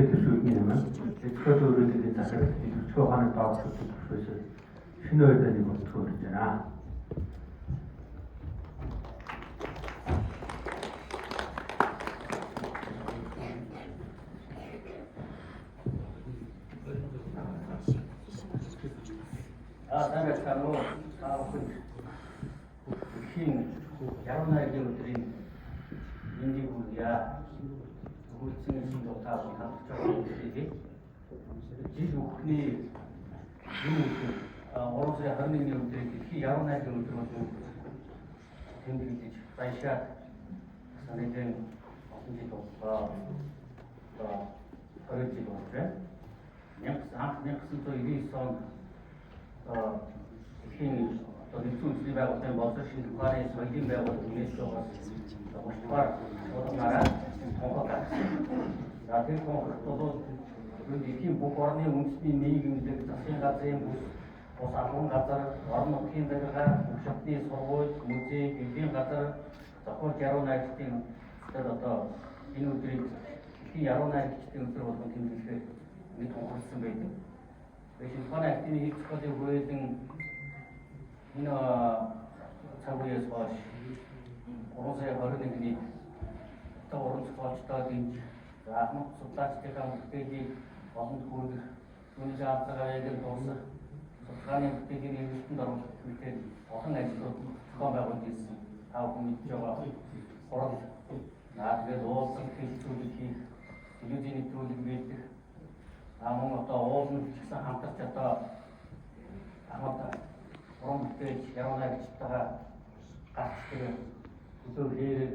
төсөөлөлүүд юм аа. Тэгэхээр өөрөөр засаг төсөө хааны доогсод төсөөс шинэ байдлыг бодох гэж байна. Зараз канал хин яруунагийн өдрийн энийг үя хурцгийн дотоод хамтж байгаа үедээ жил бүхний юу орон сарын 21-ний өдрийн дэлхийн яруунагийн өдөр бол тэмдэглэж баяшаад санагдсан олон жил боллоо. 20 жил болж байна. 1999 он дэлхийн нэгдсэн үндэсний байгууллагын боловсрол шинжилгээ ухааны соёлын байгууллага ЮНЕСКО-гоос улсаар удаараа томхог гаргасан. Тэр томхогт бол дэлхийн бүх орны үндэсний нийгэмлэг, засгийн газрын бүс, бус албан газар, орон нутгийн захиргаа, бүх шатны сургууль, музей, бэлгийн газар, зохиолч яруу найрагчдын одоо энэ өдрийг дэлхийн яруу найрагчдын өдөр болгон тэмдэглэхээр нэг томхогдсон байдаг. Шинжилгээний активны хийх зохиолын хүрээлэн энэ цаг үеэс хойш 3 сарын 21-ний уран зохиолчдод энэ анх судлаачдын бүтээлийг олонд хүргэх, түүний анхааралыг дуусгах, судалгааны бүтээлийн эргэлтэнд оруулах гэмтээ олон ажлууд зохион байгуулж ирсэн. Та бүхэн мэдж байгаа хурал наадлын уулзсан хэлцүүлэг хийх, телевизийн нэвтрүүлэг бийдэх, мөн одоо уулын гэсэн хамтарч одоо хамт уран бүтээл яруу найрагчтайгаа гацдаг өдөр хэрэг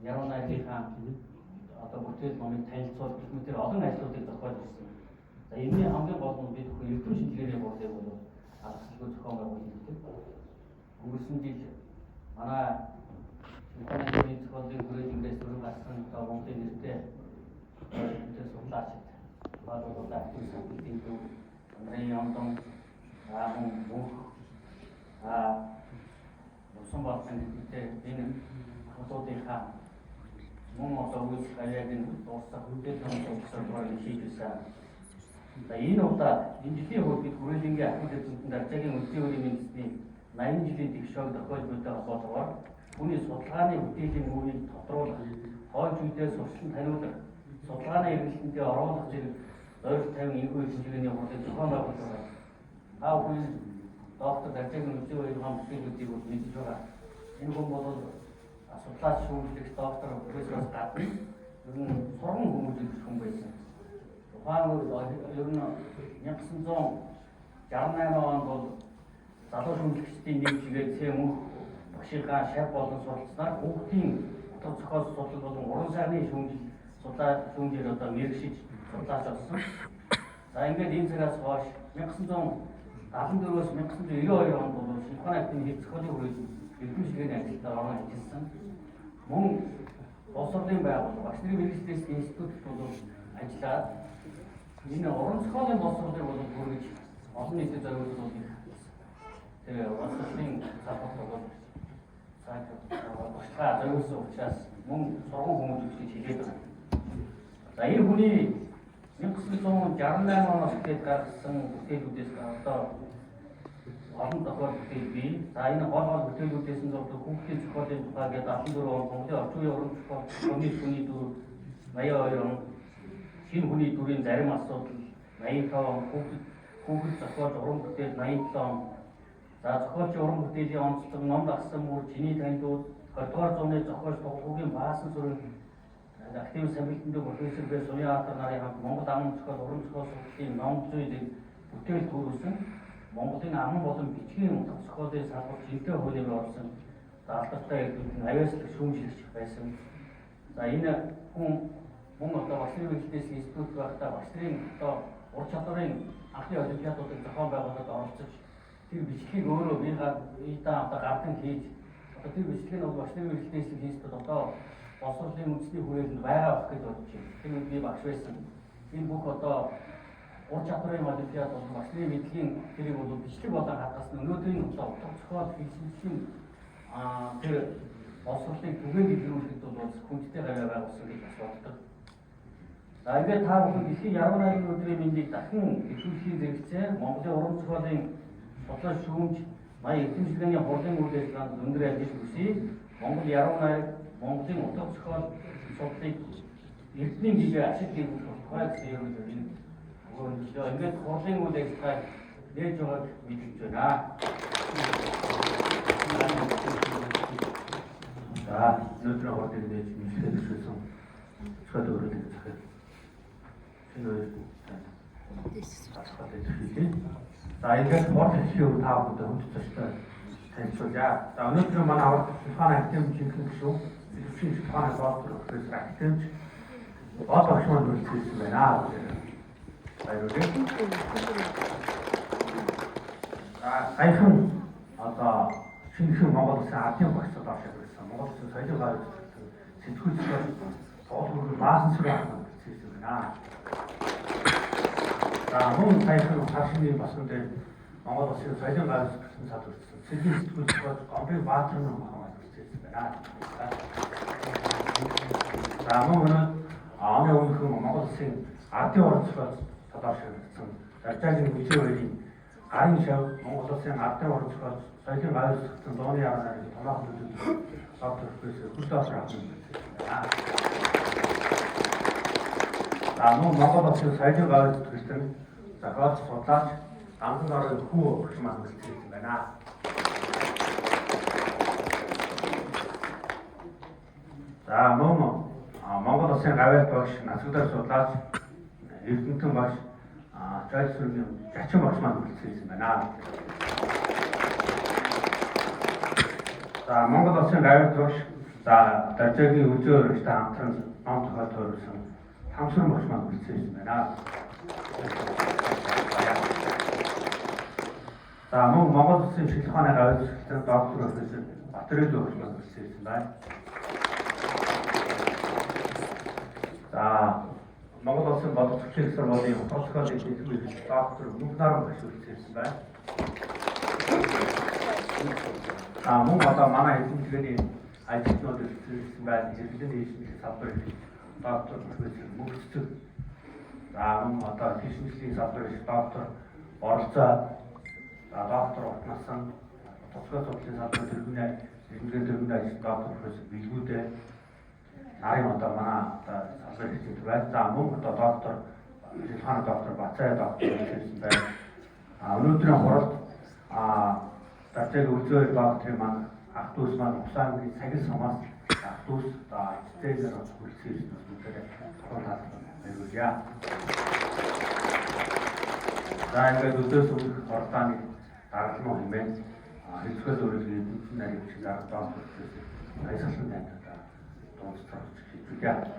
яруу найргийнхаа одоо бүтээл номыг танилцуулах гэх мэт олон ажлуудыг зохиож ирсэн. За энэний хамгийн гол нь бид бүхэн эрдэм шинжилгээний бодлыг бол алхаслагүй зохион байгуулж ирдэг. Өнгөрсөн жил манай шинжилгээний зохиолын хүрээлэнгээс төрөг гарсан одоо Монголын нэртэй судлаачид баадуулаад актив санхүүгийн төв Андрей Яндон мөнх усан болон гэдэг энэ асуудлынхаа мөн одоо үйл хаяг нь дуусах үедээ томцсон хийжсэн. За энэ удаад энэ жилийн хувьд бид хүрээлэнгийн ахмад эзэнтэн даржаагийн үндэсний өөрийн үндэсний 80 жилийн тэгшөөг тохиолж буйтай холбоотойгоор түүний судалгааны бүтээлийн үүрийг тодруулах, хойч үедээ сурчлан таниулах, судалгааны эргэлтэндээ оруулах зэрэг зорилт тавин энэхүү шинжилгээний бодлыг зохион байгуулж байгаа. Та бүхэн доктор даржаагийн үндэсний өөрийн бүтээлүүдийг бол мэдж байгаа. Энэ хүн бол судлаач шүүмжлэгч доктор профессороос гадна ер нь сурган хүмүүжүүлэх хүн байсан. Тухайн ер нь 1968 онд бол залуу шүүмжлэгчдийн нийгмийн мөнх багшийнхаа шав болон суралцсанаар хүүхдийн утга зохиол судлал болон уран сайхны шүүмжээр одоо мэргэшиж судлаач болсон. За ингээд энэ цагаас хойш 1974-өөс 1992 онд бол шинжилгээний активны хийх зохиолын хүрээлэн эрдэм шинжилгээний ажилтнаар орон ажилласан. Мөн боловсролын байгууллага, багш нарын мэргэжлийн институцт бол ажиллаад энэ уран зохиолын боловсролыг бол хүргэж олон нийтэд зориулсан их тэр боловсролын салбарт бол багшгаа зориулсан учраас мөн сургууль хүмүүжүүлж хийгээд байна. За энэ хүний 1968 оноос гээд гаргасан бүтээлүүдээс одоо олон тохиол бүтээл бий. За энэ гол бүтээлүүдээс нь бол хүүхдийн зохиолын тухай гэдэг 14 он, Монголын орчин үеийн уран зохиол, хүний дүр 82 он, шинэ хүний дүрийн зарим асуудал 85 он, хүүхэд зохиолч уран бүтээл 87 он. За зохиолчийн уран бүтээлийн онцлог, ном дагсан мөр, чиний танилуул, 20-р зууны зохиолч Тугугийн Баасан сүрэн актив самбилтанд профессор Б. Суньяатар нарын хамт Монгол аман зохиол, уран зохиол судлалын ном зүйн бүтээл төрүүлсэн. Монголын аман болон бичгийн утга зохиолын салбарт шинтэй хуулийг оруулсан алдартай эрдэмтэн авиаслаг шүүмжлэгч байсан. За энэ хүн мөн одоо багш нарын мэргэжлийн институт байхдаа багш нарын одоо ур чадварын анхны олимпиадуудыг зохион байгуулалт оролцож тэр бичлэгийг өөрөө биеийнхээ одоо гардан хийж одоо тэр бичлэг нь бол багш нарын мэргэжлийн институт одоо боловсролын үндэсний хүрээлэнд байгаа болох гэж бодож байна. Тэр үед би багш байсан. Энэ бүх одоо ур чадварын олимпиад бол багш нарын мэдлэгийн тэрийг бол бичлэг болон хадгалсан өнөөдрийн утга зохиол хийсэн тэр боловсролын түгээн дэлгэрүүлэхэд бол хүндтэй гараа байгуулсан гэж бас боддог. За ингээд та бүхэн дэлхийн яруу найргийн өдрийн мэндийг дахин илүүхийн зэрэгцээ Монголын уран зохиолын бодлого шүүмж Мая эзэмшилгээний хурлын үйл ажиллагаанд өндөр ажиллаж хүсье. Монгол яруу найраг Монголын утга зохиол судлалыг эрдэнэ жилийн ашиг хийх тухай гэсэн юм ингээд хурлын үйл ажиллагааг нээж байгааг мэдэж байна. За өнөөдрийн хурлыг нээж мэдхэд төсөөлсөн цогт өөрөлдөж захив. Энэ за ингээд хурлын хэвлэл та бүхэнд хүнд төстэй танилцуулъя. За өнөөдөр манай аврал ухааны академик жинхэнэ гишүүн Филиппин ухааны доктор профессор академич Багш маань үлдсэн байна. Баярлалаа. Саяхан одоо шинэхэн Монгол Улсын ардын багшд оршиж ирсэн. Монгол Улсын соёлын гараг сэтгүүлчдээр тоолбор маасан сүрэн хийсэн байна. За мөн саяхан цаашны басан дээр Монгол Улсын соёлын гараг гэсэн сад үргэлжлсэн. Сэтгүүл сэтгүүлчдээр Гомбын Баатар нам хамгаалж хийсэн байна. За мөн Аны өмнөхөн Монгол Улсын ардын орон зохиол тодорхойлсон Заржаагийн бүжиг хоёрын гарын шав Монгол Улсын ардын орон зохиол соёлын гараг зохицсон дооны яруу найргийн томоохон төлөвлөлт доктор профессор Хүлээвэр авсан байна. За мөн Монгол Улсын соёлын гараг зохицсон зохиол судлаач Гандан орон хүү өгч маань үлдсэн байна. За мөн Монгол Улсын гавьяа багш насгдар судлаач Эрдэнэтэн багш Жойс сүргийн Жачин багш маань үлдсэн байна. За Монгол Улсын гавьяа багш за Даржаагийн үзүүр өргөжтэй хамтран ном зохиол туулсан Хамсрын багш маань үлдсэн байна. За мөн Монгол Улсын шилхэн ухааны гавьяа зохицсон доктор профессор Батөрөл багш маань үлдсэн байна. За Монгол Улсын бодлого зохиолын сургуулийн утга зохиолын хэлбэрийн доктор Мөнхнаран багш үлдсэн байна. За мөн одоо манай эзэмшилгээний ажилтнууд үлдсэн байна. Хэвлэлийн нийслэлийн салбарын доктор профессор Мөнхцөг. За мөн одоо техникийн салбарын доктор Оролцоо доктор Утнасан утга зохиолын салбарын тэргүүний эзэмшилгээний ажил доктор профессор Билгүүдээ нарын одоо манай салбарын хэвлэл байна. За мөн одоо доктор Шилхааны доктор Бацай доктор үлдсэн байна. Өнөөдрийн хуралд Даржаагийн үзүүр докторын маань ах дүүс маань Усаангийн цагийн сумаас ах дүүс эцэгээр үлдсэн зүйлээр тохиолдол баярлалаа. За ингээд өдөөс өмнөх хуралдааны даргалмаа хэмээн хэвлэл өөрийн эзэмшил нарийн бичиг дарга доктор Баясгалан танд дуусах гэж хэлье.